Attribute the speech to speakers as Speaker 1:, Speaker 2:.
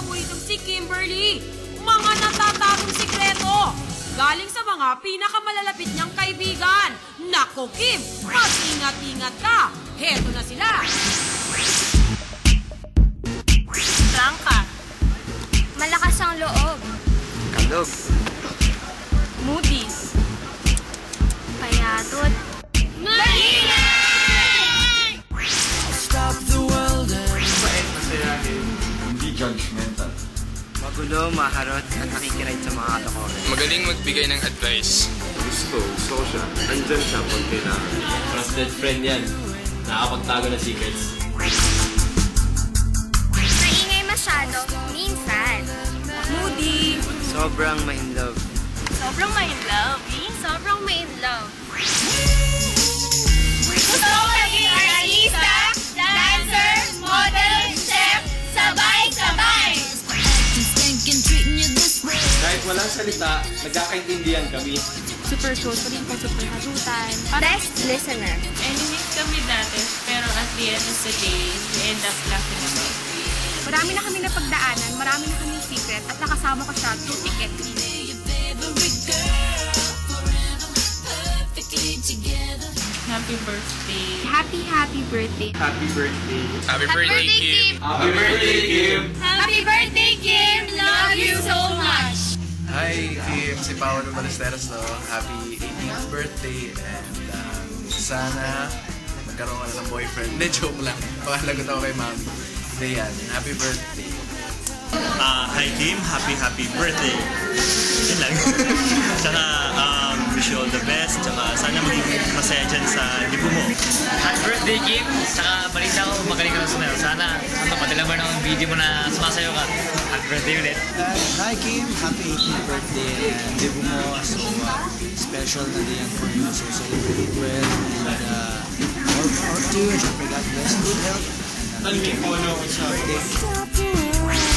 Speaker 1: paboritong si Kimberly. Mga natatagong sikreto galing sa mga pinakamalalapit niyang kaibigan. Nako Kim, mag-ingat-ingat ka. Heto na sila.
Speaker 2: Blanca. Malakas ang loob.
Speaker 3: Kalog.
Speaker 2: Moody's. Payadot. Maingay!
Speaker 4: Stop the world and
Speaker 3: Mabait, masayahin.
Speaker 5: Hindi judgmental.
Speaker 3: Magulo, maharot, at nakikinig sa mga katokohan.
Speaker 6: Magaling magbigay ng advice.
Speaker 7: Gusto siya. Andyan siya pag kailangan.
Speaker 5: Trusted friend yan. Nakakapagtago ng secrets.
Speaker 2: Maingay masyado. Minsan. Moody.
Speaker 3: Sobrang ma-in-love.
Speaker 2: Sobrang ma-in-love. Sobrang ma-in-love. Gusto ko maging artista, dancer, model, chef, sabay-sabay.
Speaker 5: Kahit walang salita, nagkakaintindihan kami.
Speaker 8: Super social po, super hatutan.
Speaker 2: Best listener.
Speaker 8: Enemies kami dati, pero at the end of the day, we end up laughing about it.
Speaker 9: Marami na kami napagdaanan, marami na kami secret, at nakasama ko siya through ticket.
Speaker 8: Happy birthday.
Speaker 9: Happy birthday.
Speaker 7: Happy birthday.
Speaker 6: Happy birthday, Kim!
Speaker 5: Happy birthday, Kim!
Speaker 2: Happy birthday, Kim! Love you so much!
Speaker 10: Hi, Kim. Si Paolo Ballesteros, no? Happy 18th birthday and sana magkaroon ka na ng boyfriend. Hindi, joke lang. Pakalagot ako kay Mami. Hindi yan. Happy birthday.
Speaker 11: Hi, Kim. Happy birthday. Yun lang. Tsaka, wish you all the best. Tsaka, sana maging masaya dyan sa libo mo.
Speaker 12: Happy birthday, Kim! Saka balita ko, magaling ka na sumayaw. Sana, padala mo ng video mo na sumasayo ka. Happy birthday ulit.
Speaker 4: hi Kim, happy 18th birthday and libo mo so special na din yan for you, so celebrate well and more power to you, syempre God bless, good health and
Speaker 5: Ano may follow ko sa
Speaker 4: birthday.